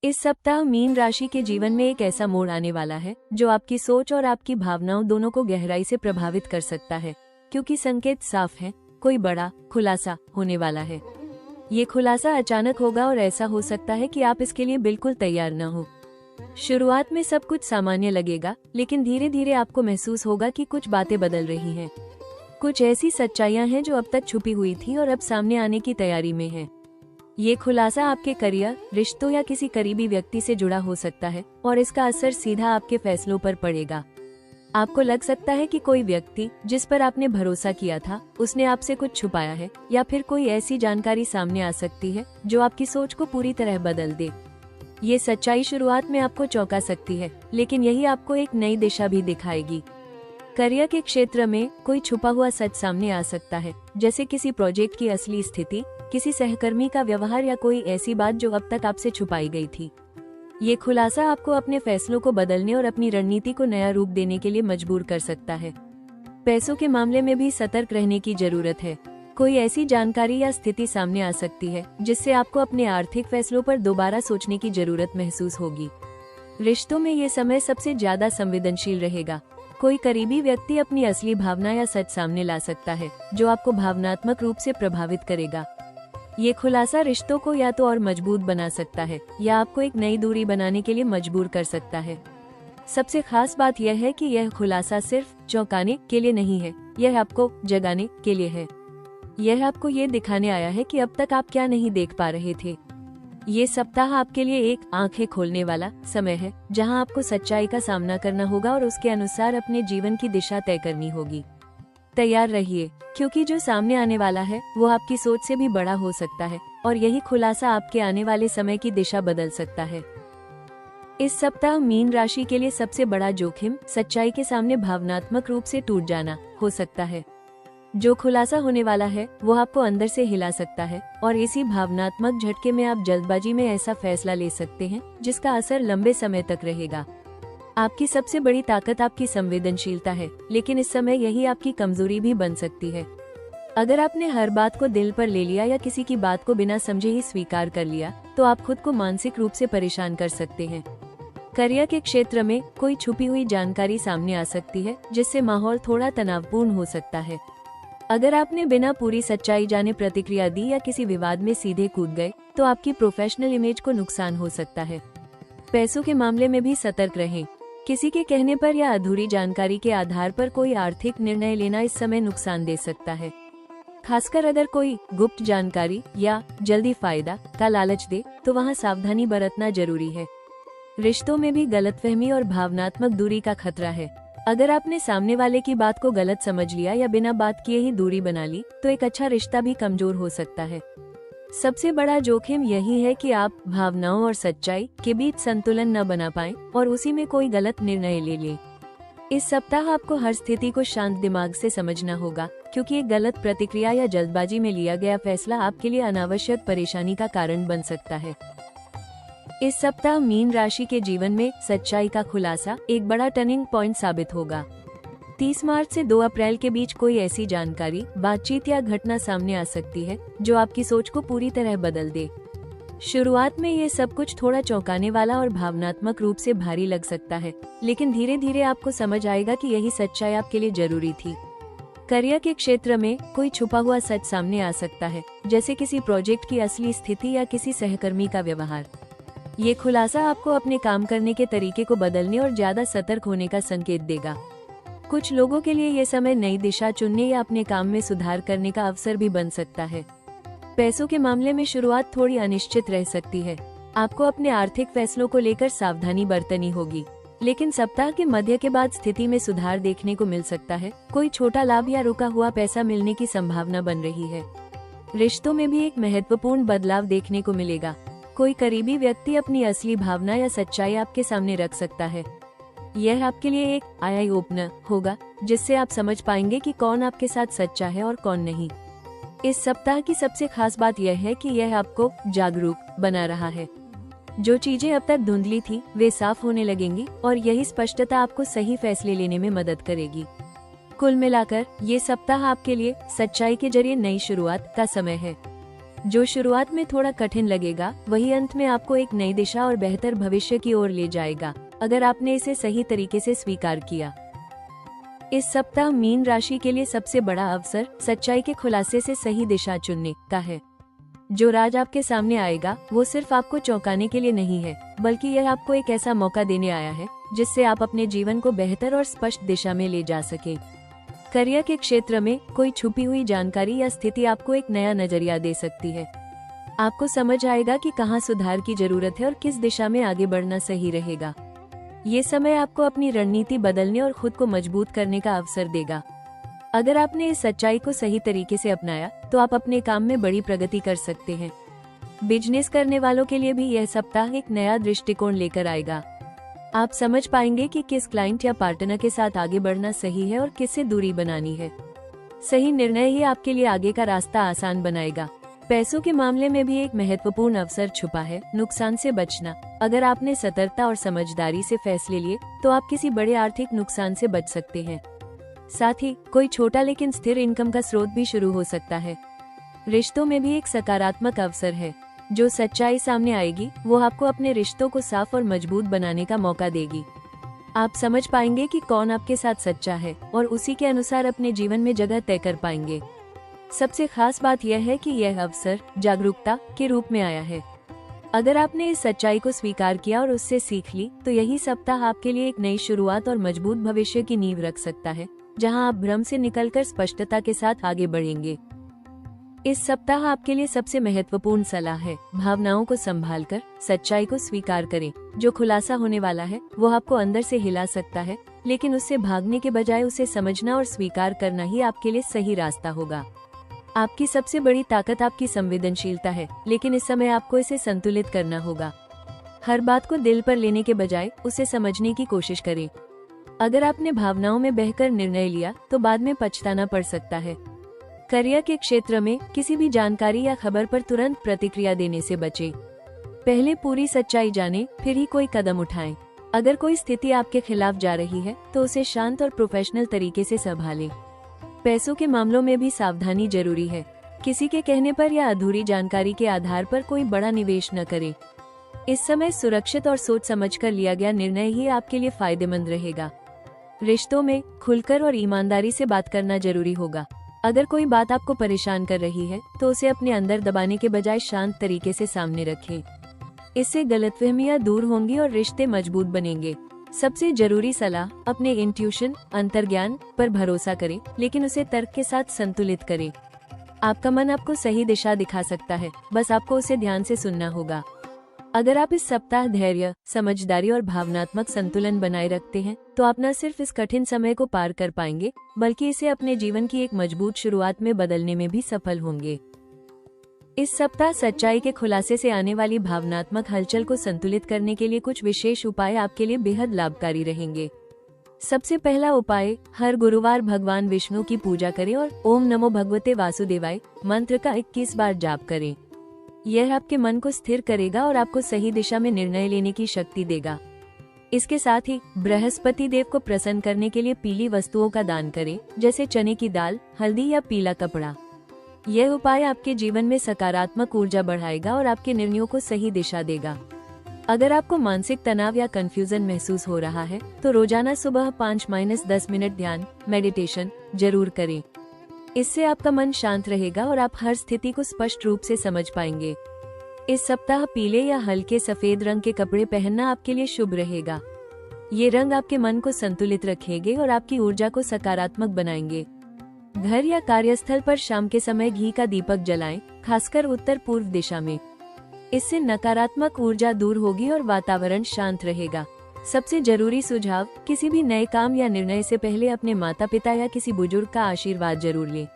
इस सप्ताह मीन राशि के जीवन में एक ऐसा मोड़ आने वाला है जो आपकी सोच और आपकी भावनाओं दोनों को गहराई से प्रभावित कर सकता है, क्योंकि संकेत साफ है, कोई बड़ा खुलासा होने वाला है। ये खुलासा अचानक होगा और ऐसा हो सकता है कि आप इसके लिए बिल्कुल तैयार न हो। शुरुआत में सब कुछ सामान्य लगेगा, लेकिन धीरे धीरे आपको महसूस होगा कि कुछ बातें बदल रही हैं। कुछ ऐसी सच्चाइयां हैं जो अब तक छुपी हुई थी और अब सामने आने की तैयारी में है। ये खुलासा आपके करियर, रिश्तों या किसी करीबी व्यक्ति से जुड़ा हो सकता है और इसका असर सीधा आपके फैसलों पर पड़ेगा। आपको लग सकता है कि कोई व्यक्ति जिस पर आपने भरोसा किया था, उसने आपसे कुछ छुपाया है, या फिर कोई ऐसी जानकारी सामने आ सकती है जो आपकी सोच को पूरी तरह बदल दे। ये सच्चाई शुरुआत में आपको चौंका सकती है, लेकिन यही आपको एक नई दिशा भी दिखाएगी। करियर के क्षेत्र में कोई छुपा हुआ सच सामने आ सकता है, जैसे किसी प्रोजेक्ट की असली स्थिति, किसी सहकर्मी का व्यवहार या कोई ऐसी बात जो अब तक आपसे छुपाई गई थी। ये खुलासा आपको अपने फैसलों को बदलने और अपनी रणनीति को नया रूप देने के लिए मजबूर कर सकता है। पैसों के मामले में भी सतर्क रहने की जरूरत है। कोई ऐसी जानकारी या स्थिति सामने आ सकती है जिससे आपको अपने आर्थिक फैसलों पर दोबारा सोचने की जरूरत महसूस होगी। रिश्तों में ये समय सबसे ज्यादा संवेदनशील रहेगा। कोई करीबी व्यक्ति अपनी असली भावना या सच सामने ला सकता है जो आपको भावनात्मक रूप से प्रभावित करेगा। ये खुलासा रिश्तों को या तो और मजबूत बना सकता है या आपको एक नई दूरी बनाने के लिए मजबूर कर सकता है। सबसे खास बात यह है कि यह खुलासा सिर्फ चौंकाने के लिए नहीं है, यह आपको जगाने के लिए है। यह आपको ये दिखाने आया है कि अब तक आप क्या नहीं देख पा रहे थे। ये सप्ताह आपके लिए एक आंखें खोलने वाला समय है, जहां आपको सच्चाई का सामना करना होगा और उसके अनुसार अपने जीवन की दिशा तय करनी होगी। तैयार रहिए, क्योंकि जो सामने आने वाला है वो आपकी सोच से भी बड़ा हो सकता है और यही खुलासा आपके आने वाले समय की दिशा बदल सकता है। इस सप्ताह मीन राशि के लिए सबसे बड़ा जोखिम सच्चाई के सामने भावनात्मक रूप से टूट जाना हो सकता है। जो खुलासा होने वाला है वो आपको अंदर से हिला सकता है और इसी भावनात्मक झटके में आप जल्दबाजी में ऐसा फैसला ले सकते हैं जिसका असर लंबे समय तक रहेगा। आपकी सबसे बड़ी ताकत आपकी संवेदनशीलता है, लेकिन इस समय यही आपकी कमजोरी भी बन सकती है। अगर आपने हर बात को दिल पर ले लिया या किसी की बात को बिना समझे ही स्वीकार कर लिया, तो आप खुद को मानसिक रूप से परेशान कर सकते हैं। करियर के क्षेत्र में कोई छुपी हुई जानकारी सामने आ सकती है जिससे माहौल थोड़ा तनावपूर्ण हो सकता है। अगर आपने बिना पूरी सच्चाई जाने प्रतिक्रिया दी या किसी विवाद में सीधे कूद गए, तो आपकी प्रोफेशनल इमेज को नुकसान हो सकता है। पैसों के मामले में भी सतर्क रहें। किसी के कहने पर या अधूरी जानकारी के आधार पर कोई आर्थिक निर्णय लेना इस समय नुकसान दे सकता है। खासकर अगर कोई गुप्त जानकारी या जल्दी फायदा का लालच दे, तो वहाँ सावधानी बरतना जरूरी है। रिश्तों में भी गलतफहमी और भावनात्मक दूरी का खतरा है। अगर आपने सामने वाले की बात को गलत समझ लिया या बिना बात किए ही दूरी बना ली, तो एक अच्छा रिश्ता भी कमजोर हो सकता है। सबसे बड़ा जोखिम यही है कि आप भावनाओं और सच्चाई के बीच संतुलन न बना पाएं और उसी में कोई गलत निर्णय ले लें। इस सप्ताह आपको हर स्थिति को शांत दिमाग से समझना होगा, क्योंकि एक गलत प्रतिक्रिया या जल्दबाजी में लिया गया फैसला आपके लिए अनावश्यक परेशानी का कारण बन सकता है। इस सप्ताह मीन राशि के जीवन में सच्चाई का खुलासा एक बड़ा टर्निंग पॉइंट साबित होगा। 30 मार्च से 2 अप्रैल के बीच कोई ऐसी जानकारी, बातचीत या घटना सामने आ सकती है जो आपकी सोच को पूरी तरह बदल दे। शुरुआत में ये सब कुछ थोड़ा चौंकाने वाला और भावनात्मक रूप से भारी लग सकता है, लेकिन धीरे धीरे आपको समझ आएगा कि यही सच्चाई आपके लिए जरूरी थी। करियर के क्षेत्र में कोई छुपा हुआ सच सामने आ सकता है, जैसे किसी प्रोजेक्ट की असली स्थिति या किसी सहकर्मी का व्यवहार। ये खुलासा आपको अपने काम करने के तरीके को बदलने और ज्यादा सतर्क होने का संकेत देगा। कुछ लोगों के लिए ये समय नई दिशा चुनने या अपने काम में सुधार करने का अवसर भी बन सकता है। पैसों के मामले में शुरुआत थोड़ी अनिश्चित रह सकती है। आपको अपने आर्थिक फैसलों को लेकर सावधानी बरतनी होगी, लेकिन सप्ताह के मध्य के बाद स्थिति में सुधार देखने को मिल सकता है। कोई छोटा लाभ या रुका हुआ पैसा मिलने की संभावना बन रही है। रिश्तों में भी एक महत्वपूर्ण बदलाव देखने को मिलेगा। कोई करीबी व्यक्ति अपनी असली भावना या सच्चाई आपके सामने रख सकता है। यह आपके लिए एक आई ओपनर होगा, जिससे आप समझ पाएंगे कि कौन आपके साथ सच्चा है और कौन नहीं। इस सप्ताह की सबसे खास बात यह है कि यह आपको जागरूक बना रहा है। जो चीजें अब तक धुंधली थी, वे साफ होने लगेंगी और यही स्पष्टता आपको सही फैसले लेने में मदद करेगी। कुल मिलाकर ये सप्ताह आपके लिए सच्चाई के जरिए नई शुरुआत का समय है। जो शुरुआत में थोड़ा कठिन लगेगा, वही अंत में आपको एक नई दिशा और बेहतर भविष्य की ओर ले जाएगा, अगर आपने इसे सही तरीके से स्वीकार किया। इस सप्ताह मीन राशि के लिए सबसे बड़ा अवसर सच्चाई के खुलासे से सही दिशा चुनने का है। जो राज आपके सामने आएगा वो सिर्फ आपको चौंकाने के लिए नहीं है, बल्कि यह आपको एक ऐसा मौका देने आया है जिससे आप अपने जीवन को बेहतर और स्पष्ट दिशा में ले जा सके। करियर के क्षेत्र में कोई छुपी हुई जानकारी या स्थिति आपको एक नया नजरिया दे सकती है। आपको समझ आएगा कि कहाँ सुधार की जरूरत है और किस दिशा में आगे बढ़ना सही रहेगा। ये समय आपको अपनी रणनीति बदलने और खुद को मजबूत करने का अवसर देगा। अगर आपने इस सच्चाई को सही तरीके से अपनाया तो आप अपने काम में बड़ी प्रगति कर सकते हैं। बिजनेस करने वालों के लिए भी यह सप्ताह एक नया दृष्टिकोण लेकर आएगा। आप समझ पाएंगे कि किस क्लाइंट या पार्टनर के साथ आगे बढ़ना सही है और किससे दूरी बनानी है। सही निर्णय ही आपके लिए आगे का रास्ता आसान बनाएगा। पैसों के मामले में भी एक महत्वपूर्ण अवसर छुपा है, नुकसान से बचना। अगर आपने सतर्कता और समझदारी से फैसले लिए तो आप किसी बड़े आर्थिक नुकसान से बच सकते हैं। साथ ही कोई छोटा लेकिन स्थिर इनकम का स्रोत भी शुरू हो सकता है। रिश्तों में भी एक सकारात्मक अवसर है। जो सच्चाई सामने आएगी वो आपको अपने रिश्तों को साफ और मजबूत बनाने का मौका देगी। आप समझ पाएंगे कि कौन आपके साथ सच्चा है और उसी के अनुसार अपने जीवन में जगह तय कर पाएंगे। सबसे खास बात यह है कि यह अवसर जागरूकता के रूप में आया है। अगर आपने इस सच्चाई को स्वीकार किया और उससे सीख ली तो यही सप्ताह आपके लिए एक नई शुरुआत और मजबूत भविष्य की नींव रख सकता है, जहां आप भ्रम से निकलकर स्पष्टता के साथ आगे बढ़ेंगे। इस सप्ताह आपके लिए सबसे महत्वपूर्ण सलाह है, भावनाओं को संभालकर सच्चाई को स्वीकार करें। जो खुलासा होने वाला है वो आपको अंदर से हिला सकता है, लेकिन उससे भागने के बजाय उसे समझना और स्वीकार करना ही आपके लिए सही रास्ता होगा। आपकी सबसे बड़ी ताकत आपकी संवेदनशीलता है, लेकिन इस समय आपको इसे संतुलित करना होगा। हर बात को दिल पर लेने के बजाय उसे समझने की कोशिश करें। अगर आपने भावनाओं में बहकर निर्णय लिया तो बाद में पछताना पड़ सकता है। करियर के क्षेत्र में किसी भी जानकारी या खबर पर तुरंत प्रतिक्रिया देने से बचें। पहले पूरी सच्चाई जानें, फिर ही कोई कदम उठाएं। अगर कोई स्थिति आपके खिलाफ जा रही है तो उसे शांत और प्रोफेशनल तरीके से संभालें। पैसों के मामलों में भी सावधानी जरूरी है। किसी के कहने पर या अधूरी जानकारी के आधार पर कोई बड़ा निवेश न करें। इस समय सुरक्षित और सोच समझकर लिया गया निर्णय ही आपके लिए फायदेमंद रहेगा। रिश्तों में खुलकर और ईमानदारी से बात करना जरूरी होगा। अगर कोई बात आपको परेशान कर रही है तो उसे अपने अंदर दबाने के बजाय शांत तरीके से सामने रखें। इससे गलतफहमियां दूर होंगी और रिश्ते मजबूत बनेंगे। सबसे जरूरी सलाह, अपने इंट्यूशन अंतर्ज्ञान पर भरोसा करें, लेकिन उसे तर्क के साथ संतुलित करें। आपका मन आपको सही दिशा दिखा सकता है, बस आपको उसे ध्यान से सुनना होगा। अगर आप इस सप्ताह धैर्य, समझदारी और भावनात्मक संतुलन बनाए रखते हैं तो आप न सिर्फ इस कठिन समय को पार कर पाएंगे, बल्कि इसे अपने जीवन की एक मजबूत शुरुआत में बदलने में भी सफल होंगे। इस सप्ताह सच्चाई के खुलासे से आने वाली भावनात्मक हलचल को संतुलित करने के लिए कुछ विशेष उपाय आपके लिए बेहद लाभकारी रहेंगे। सबसे पहला उपाय, हर गुरुवार भगवान विष्णु की पूजा करें और ओम नमो भगवते वासुदेवाय मंत्र का 21 बार जाप करें। यह आपके मन को स्थिर करेगा और आपको सही दिशा में निर्णय लेने की शक्ति देगा। इसके साथ ही बृहस्पति देव को प्रसन्न करने के लिए पीली वस्तुओं का दान करें, जैसे चने की दाल, हल्दी या पीला कपड़ा। यह उपाय आपके जीवन में सकारात्मक ऊर्जा बढ़ाएगा और आपके निर्णयों को सही दिशा देगा। अगर आपको मानसिक तनाव या कंफ्यूजन महसूस हो रहा है तो रोजाना सुबह 5-10 मिनट ध्यान मेडिटेशन जरूर करें। इससे आपका मन शांत रहेगा और आप हर स्थिति को स्पष्ट रूप से समझ पाएंगे। इस सप्ताह पीले या हल्के सफेद रंग के कपड़े पहनना आपके लिए शुभ रहेगा। ये रंग आपके मन को संतुलित रखेंगे और आपकी ऊर्जा को सकारात्मक बनाएंगे। घर या कार्यस्थल पर शाम के समय घी का दीपक जलाएं, खासकर उत्तर पूर्व दिशा में। इससे नकारात्मक ऊर्जा दूर होगी और वातावरण शांत रहेगा। सबसे जरूरी सुझाव, किसी भी नए काम या निर्णय से पहले अपने माता पिता या किसी बुजुर्ग का आशीर्वाद जरूर लें।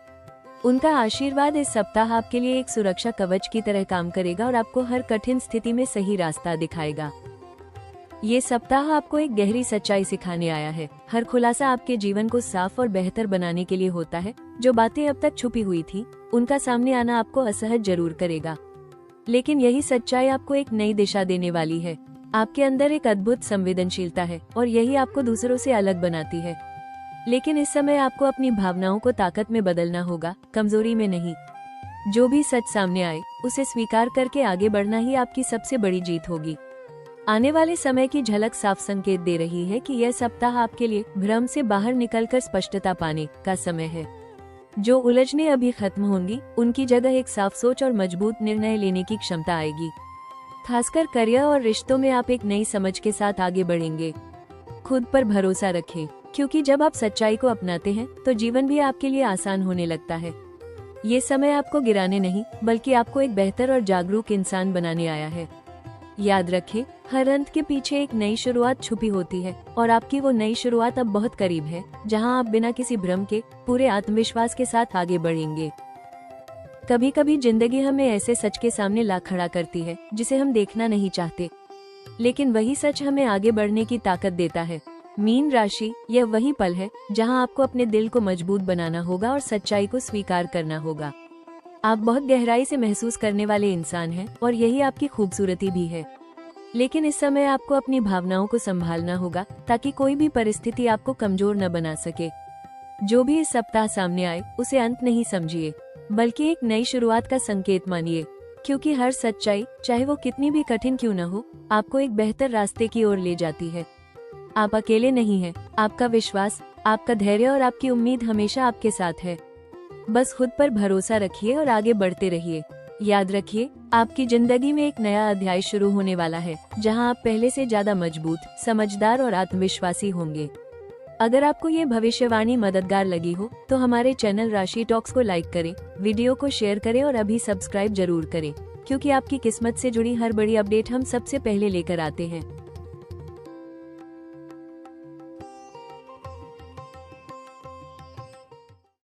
उनका आशीर्वाद इस सप्ताह आपके लिए एक सुरक्षा कवच की तरह काम करेगा और आपको हर कठिन स्थिति में सही रास्ता दिखाएगा। ये सप्ताह आपको एक गहरी सच्चाई सिखाने आया है। हर खुलासा आपके जीवन को साफ और बेहतर बनाने के लिए होता है। जो बातें अब तक छुपी हुई थी, उनका सामने आना आपको असहज जरूर करेगा, लेकिन यही सच्चाई आपको एक नई दिशा देने वाली है। आपके अंदर एक अद्भुत संवेदनशीलता है और यही आपको दूसरों से अलग बनाती है। लेकिन इस समय आपको अपनी भावनाओं को ताकत में बदलना होगा, कमजोरी में नहीं। जो भी सच सामने आए उसे स्वीकार करके आगे बढ़ना ही आपकी सबसे बड़ी जीत होगी। आने वाले समय की झलक साफ संकेत दे रही है कि यह सप्ताह आपके लिए भ्रम से बाहर निकलकर स्पष्टता पाने का समय है। जो उलझने अभी खत्म होंगी, उनकी जगह एक साफ सोच और मजबूत निर्णय लेने की क्षमता आएगी। खासकर करियर और रिश्तों में आप एक नई समझ के साथ आगे बढ़ेंगे। खुद पर भरोसा रखें, क्योंकि जब आप सच्चाई को अपनाते हैं तो जीवन भी आपके लिए आसान होने लगता है। ये समय आपको गिराने नहीं, बल्कि आपको एक बेहतर और जागरूक इंसान बनाने आया है। याद रखें, हर अंत के पीछे एक नई शुरुआत छुपी होती है और आपकी वो नई शुरुआत अब बहुत करीब है, जहां आप बिना किसी भ्रम के पूरे आत्मविश्वास के साथ आगे बढ़ेंगे। कभी कभी जिंदगी हमें ऐसे सच के सामने ला खड़ा करती है जिसे हम देखना नहीं चाहते, लेकिन वही सच हमें आगे बढ़ने की ताकत देता है। मीन राशि, यह वही पल है जहां आपको अपने दिल को मजबूत बनाना होगा और सच्चाई को स्वीकार करना होगा। आप बहुत गहराई से महसूस करने वाले इंसान हैं और यही आपकी खूबसूरती भी है। लेकिन इस समय आपको अपनी भावनाओं को संभालना होगा ताकि कोई भी परिस्थिति आपको कमजोर न बना सके। जो भी इस सप्ताह सामने आए उसे अंत नहीं समझिए, बल्कि एक नई शुरुआत का संकेत मानिए, क्योंकि हर सच्चाई, चाहे वो कितनी भी कठिन क्यों न हो, आपको एक बेहतर रास्ते की ओर ले जाती है। आप अकेले नहीं हैं, आपका विश्वास, आपका धैर्य और आपकी उम्मीद हमेशा आपके साथ है। बस खुद पर भरोसा रखिए और आगे बढ़ते रहिए। याद रखिए, आपकी जिंदगी में एक नया अध्याय शुरू होने वाला है, जहां आप पहले से ज्यादा मजबूत, समझदार और आत्मविश्वासी होंगे। अगर आपको ये भविष्यवाणी मददगार लगी हो तो हमारे चैनल राशि टॉक्स को लाइक करें, वीडियो को शेयर करें और अभी सब्सक्राइब जरूर करें, क्योंकि आपकी किस्मत से जुड़ी हर बड़ी अपडेट हम सबसे पहले लेकर आते हैं।